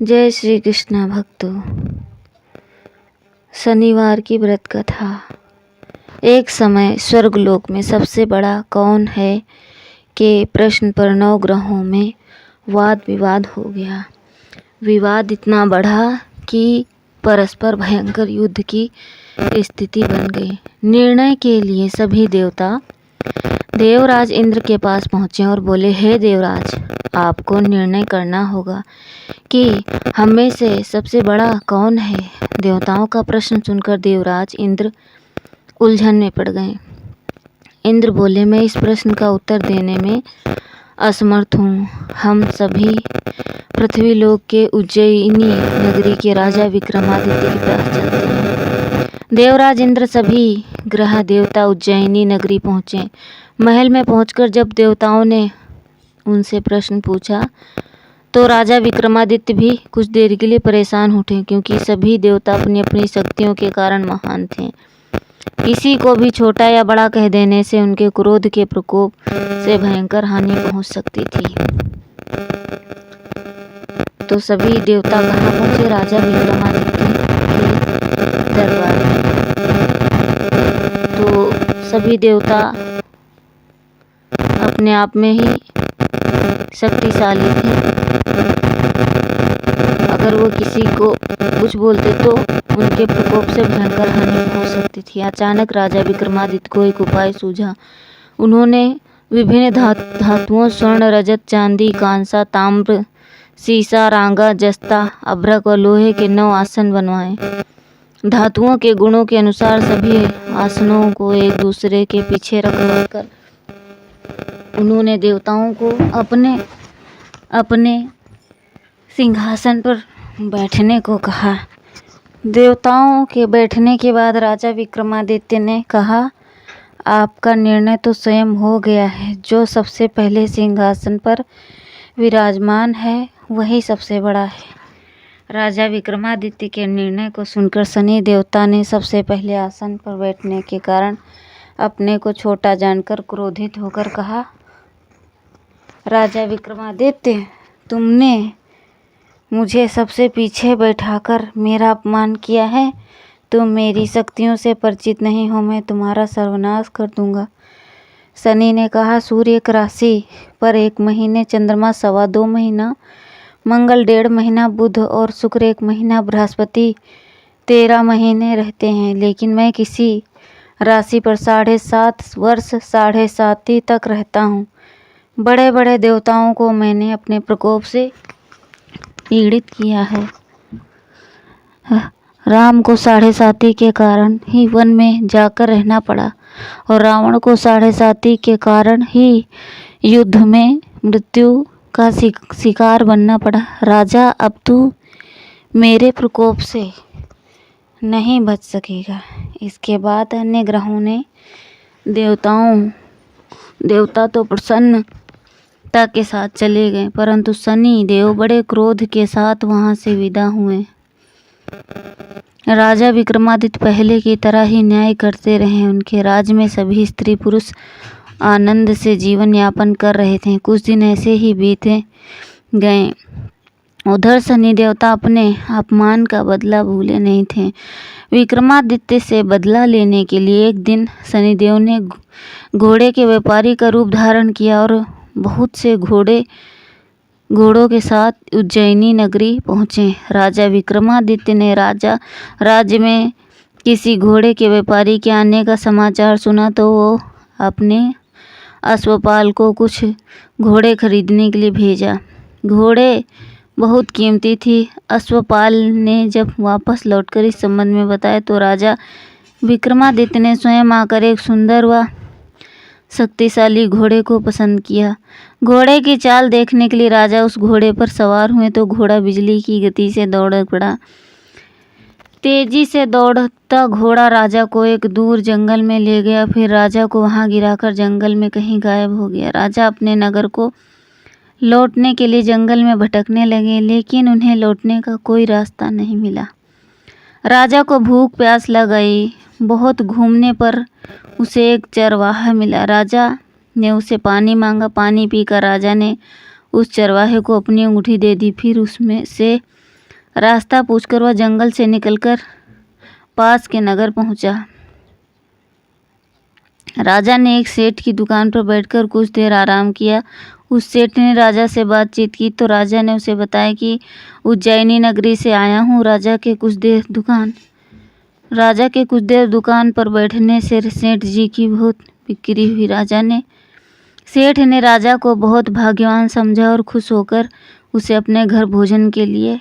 जय श्री कृष्ण भक्तों। शनिवार की व्रत कथा। एक समय स्वर्गलोक में सबसे बड़ा कौन है के प्रश्न पर 9 ग्रहों में वाद विवाद हो गया। विवाद इतना बढ़ा कि परस्पर भयंकर युद्ध की स्थिति बन गई। निर्णय के लिए सभी देवता देवराज इंद्र के पास पहुँचे और बोले, हे देवराज, आपको निर्णय करना होगा कि हम में से सबसे बड़ा कौन है। देवताओं का प्रश्न सुनकर देवराज इंद्र उलझन में पड़ गए। इंद्र बोले, मैं इस प्रश्न का उत्तर देने में असमर्थ हूँ। हम सभी पृथ्वीलोक के उज्जयिनी नगरी के राजा विक्रमादित्य के पास चलते हैं। देवराज इंद्र सभी ग्रह देवता उज्जयिनी नगरी पहुँचे। महल में पहुंचकर जब देवताओं ने उनसे प्रश्न पूछा तो राजा विक्रमादित्य भी कुछ देर के लिए परेशान उठे, क्योंकि सभी देवता अपनी अपनी शक्तियों के कारण महान थे। किसी को भी छोटा या बड़ा कह देने से उनके क्रोध के प्रकोप से भयंकर हानि पहुंच सकती थी। तो सभी देवता कहाँ पहुंचे? राजा विक्रमादित्य के दरबार में। तो सभी देवता अपने आप में ही शक्तिशाली थे। अगर वो किसी को कुछ बोलते तो उनके प्रकोप से भयंकर हानि हो सकती थी। अचानक राजा विक्रमादित्य को एक उपाय सूझा। उन्होंने विभिन्न धातुओं स्वर्ण, रजत, चांदी, कांसा, ताम्र, सीसा, रांगा, जस्ता, अभ्रक और लोहे के 9 आसन बनवाए। धातुओं के गुणों के अनुसार सभी आसनों को एक दूसरे के पीछे रखवाकर उन्होंने देवताओं को अपने अपने सिंहासन पर बैठने को कहा। देवताओं के बैठने के बाद राजा विक्रमादित्य ने कहा, आपका निर्णय तो स्वयं हो गया है। जो सबसे पहले सिंहासन पर विराजमान है वही सबसे बड़ा है। राजा विक्रमादित्य के निर्णय को सुनकर शनि देवता ने सबसे पहले आसन पर बैठने के कारण अपने को छोटा जानकर क्रोधित होकर कहा, राजा विक्रमादित्य, तुमने मुझे सबसे पीछे बैठाकर मेरा अपमान किया है। तुम मेरी शक्तियों से परिचित नहीं हो, मैं तुम्हारा सर्वनाश कर दूंगा। शनि ने कहा, सूर्य एक राशि पर 1 महीने, चंद्रमा 2.25 महीना, मंगल 1.5 महीना, बुध और शुक्र 1 महीना, बृहस्पति 13 महीने रहते हैं, लेकिन मैं किसी राशि पर 7.5 वर्ष 7.5 तक रहता हूँ। बड़े बड़े देवताओं को मैंने अपने प्रकोप से पीड़ित किया है। राम को 7.5 के कारण ही वन में जाकर रहना पड़ा और रावण को 7.5 के कारण ही युद्ध में मृत्यु का शिकार बनना पड़ा। राजा, अब तू मेरे प्रकोप से नहीं बच सकेगा। इसके बाद अन्य ग्रहों ने देवता तो प्रसन्नता के साथ चले गए, परंतु शनि देव बड़े क्रोध के साथ वहां से विदा हुए। राजा विक्रमादित्य पहले की तरह ही न्याय करते रहे। उनके राज्य में सभी स्त्री पुरुष आनंद से जीवन यापन कर रहे थे। कुछ दिन ऐसे ही बीते गए। उधर शनि देवता अपने अपमान का बदला भूले नहीं थे। विक्रमादित्य से बदला लेने के लिए एक दिन शनिदेव ने घोड़े के व्यापारी का रूप धारण किया और बहुत से घोड़ों के साथ उज्जयिनी नगरी पहुँचे। राजा विक्रमादित्य ने राज्य में किसी घोड़े के व्यापारी के आने का समाचार सुना तो वो अपने अश्वपाल को कुछ घोड़े खरीदने के लिए भेजा। घोड़े बहुत कीमती थी। अश्वपाल ने जब वापस लौटकर इस संबंध में बताया तो राजा विक्रमादित्य ने स्वयं आकर एक सुंदर व शक्तिशाली घोड़े को पसंद किया। घोड़े की चाल देखने के लिए राजा उस घोड़े पर सवार हुए तो घोड़ा बिजली की गति से दौड़ पड़ा। तेजी से दौड़ता घोड़ा राजा को एक दूर जंगल में ले गया, फिर राजा को वहां गिराकर जंगल में कहीं गायब हो गया। राजा अपने नगर को लौटने के लिए जंगल में भटकने लगे, लेकिन उन्हें लौटने का कोई रास्ता नहीं मिला। राजा को भूख प्यास लग गई। बहुत घूमने पर उसे एक चरवाहा मिला। राजा ने उसे पानी मांगा। पानी पीकर राजा ने उस चरवाहे को अपनी अंगूठी दे दी। फिर उसमें से रास्ता पूछकर वह जंगल से निकलकर पास के नगर पहुंचा। राजा ने एक सेठ की दुकान पर बैठकर कुछ देर आराम किया। उस सेठ ने राजा से बातचीत की तो राजा ने उसे बताया कि उज्जैनी नगरी से आया हूँ। राजा के कुछ देर दुकान पर बैठने से सेठ जी की बहुत बिक्री हुई। सेठ ने राजा को बहुत भाग्यवान समझा और खुश होकर उसे अपने घर भोजन के लिए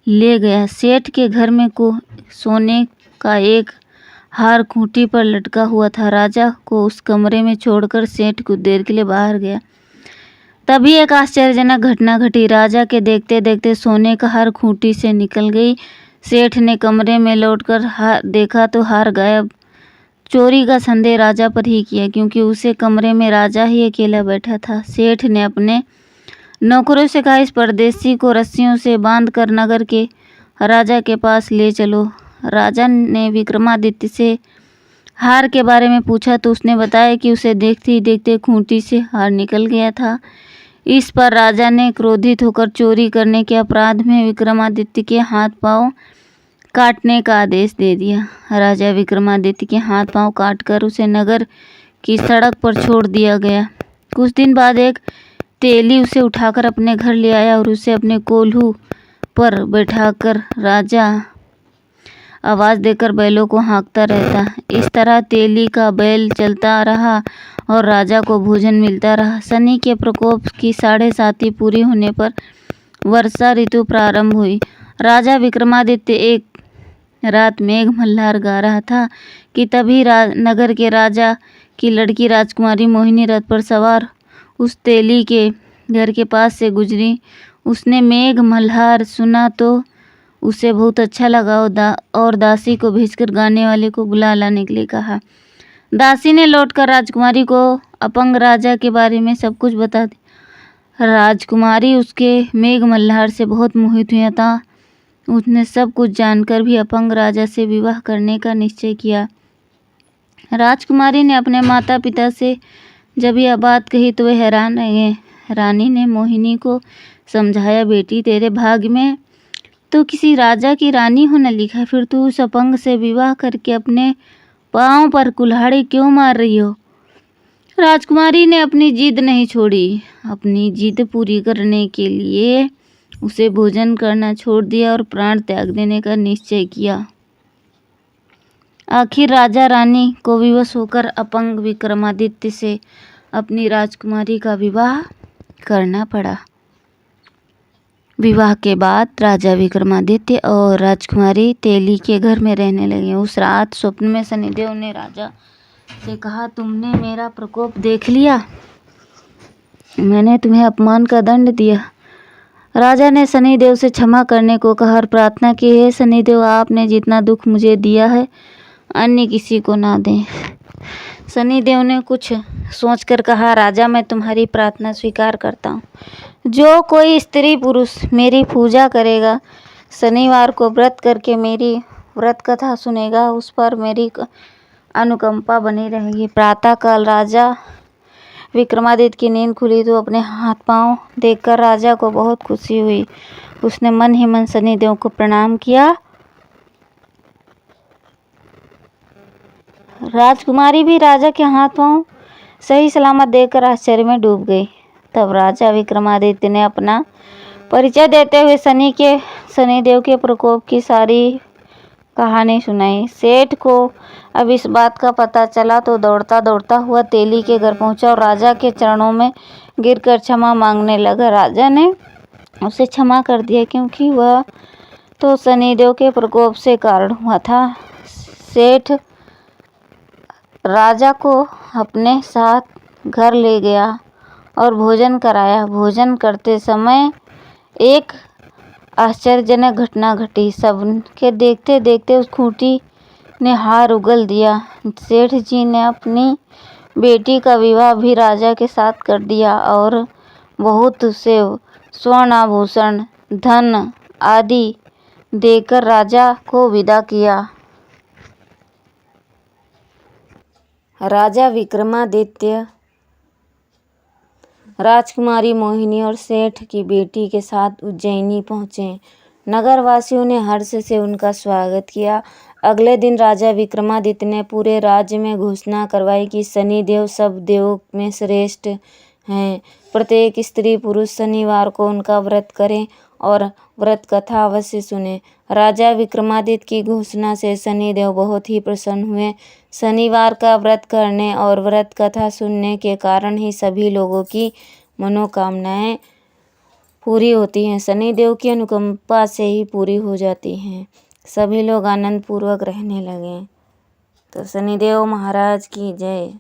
ले गया। सेठ के घर में सोने का एक हार खूंटी पर लटका हुआ था। राजा को उस कमरे में छोड़कर सेठ कुछ देर के लिए बाहर गया। तभी एक आश्चर्यजनक घटना घटी। राजा के देखते देखते सोने का हार खूंटी से निकल गई। सेठ ने कमरे में लौटकर देखा तो हार गायब। चोरी का संदेह राजा पर ही किया क्योंकि उसे कमरे में राजा ही अकेला बैठा था। सेठ ने अपने नौकरों से कहा, इस परदेसी को रस्सियों से बांधकर नगर के राजा के पास ले चलो। राजा ने विक्रमादित्य से हार के बारे में पूछा तो उसने बताया कि उसे देखते ही देखते खूंटी से हार निकल गया था। इस पर राजा ने क्रोधित होकर चोरी करने के अपराध में विक्रमादित्य के हाथ पांव काटने का आदेश दे दिया। राजा विक्रमादित्य के हाथ पांव काटकर उसे नगर की सड़क पर छोड़ दिया गया। कुछ दिन बाद एक तेली उसे उठाकर अपने घर ले आया और उसे अपने कोल्हू पर बैठाकर राजा आवाज देकर बैलों को हाँकता रहता। इस तरह तेली का बैल चलता रहा और राजा को भोजन मिलता रहा। शनि के प्रकोप की 7.5 पूरी होने पर वर्षा ऋतु प्रारंभ हुई। राजा विक्रमादित्य एक रात मेघ मल्हार गा रहा था कि तभी नगर के राजा की लड़की राजकुमारी मोहिनी रथ पर सवार उस तेली के घर के पास से गुजरी। उसने मेघ मल्हार सुना तो उसे बहुत अच्छा लगा और दासी को भेजकर गाने वाले को बुला लाने के लिए कहा। दासी ने लौटकर राजकुमारी को अपंग राजा के बारे में सब कुछ बता दिया। राजकुमारी उसके मेघ मल्हार से बहुत मोहित हुई था। उसने सब कुछ जानकर भी अपंग राजा से विवाह करने का निश्चय किया। राजकुमारी ने अपने माता पिता से जब यह बात कही तो वे हैरान रह गए। रानी ने मोहिनी को समझाया, बेटी तेरे भाग्य में तो किसी राजा की रानी होना लिखा, फिर तू उस अपंग से विवाह करके अपने पांव पर कुल्हाड़ी क्यों मार रही हो। राजकुमारी ने अपनी जिद नहीं छोड़ी। अपनी जिद पूरी करने के लिए उसे भोजन करना छोड़ दिया और प्राण त्याग देने का निश्चय किया। आखिर राजा रानी को विवश होकर अपंग विक्रमादित्य से अपनी राजकुमारी का विवाह करना पड़ा। विवाह के बाद राजा विक्रमादित्य और राजकुमारी तेली के घर में रहने लगे। उस रात स्वप्न में शनिदेव ने राजा से कहा, तुमने मेरा प्रकोप देख लिया, मैंने तुम्हें अपमान का दंड दिया। राजा ने शनिदेव से क्षमा करने को कहा और प्रार्थना की, हे शनिदेव, आपने जितना दुख मुझे दिया है अन्य किसी को ना दें। शनिदेव ने कुछ सोचकर कहा, राजा मैं तुम्हारी प्रार्थना स्वीकार करता हूँ। जो कोई स्त्री पुरुष मेरी पूजा करेगा, शनिवार को व्रत करके मेरी व्रत कथा सुनेगा, उस पर मेरी अनुकंपा बनी रहेगी। प्रातःकाल राजा विक्रमादित्य की नींद खुली तो अपने हाथ पांव देखकर राजा को बहुत खुशी हुई। उसने मन ही मन शनिदेव को प्रणाम किया। राजकुमारी भी राजा के हाथ पांव सही सलामत देखकर आश्चर्य में डूब गई। तब राजा विक्रमादित्य ने अपना परिचय देते हुए शनिदेव के प्रकोप की सारी कहानी सुनाई। सेठ को अब इस बात का पता चला तो दौड़ता दौड़ता हुआ तेली के घर पहुंचा और राजा के चरणों में गिरकर क्षमा मांगने लगा। राजा ने उसे क्षमा कर दिया क्योंकि वह तो शनिदेव के प्रकोप से कारण हुआ था। सेठ राजा को अपने साथ घर ले गया और भोजन कराया। भोजन करते समय एक आश्चर्यजनक घटना घटी। सबके देखते देखते उस खूंटी ने हार उगल दिया। सेठ जी ने अपनी बेटी का विवाह भी राजा के साथ कर दिया और बहुत से स्वर्ण आभूषण, धन आदि देकर राजा को विदा किया। राजा विक्रमादित्य राजकुमारी मोहिनी और सेठ की बेटी के साथ उज्जैनी पहुँचे। नगरवासियों ने हर्ष से उनका स्वागत किया। अगले दिन राजा विक्रमादित्य ने पूरे राज्य में घोषणा करवाई कि शनिदेव सब देवों में श्रेष्ठ हैं। प्रत्येक स्त्री पुरुष शनिवार को उनका व्रत करें और व्रत कथा अवश्य सुने। राजा विक्रमादित्य की घोषणा से शनिदेव बहुत ही प्रसन्न हुए। शनिवार का व्रत करने और व्रत कथा सुनने के कारण ही सभी लोगों की मनोकामनाएं पूरी होती हैं। शनिदेव की अनुकंपा से ही पूरी हो जाती हैं। सभी लोग आनंद पूर्वक रहने लगे। तो शनिदेव महाराज की जय।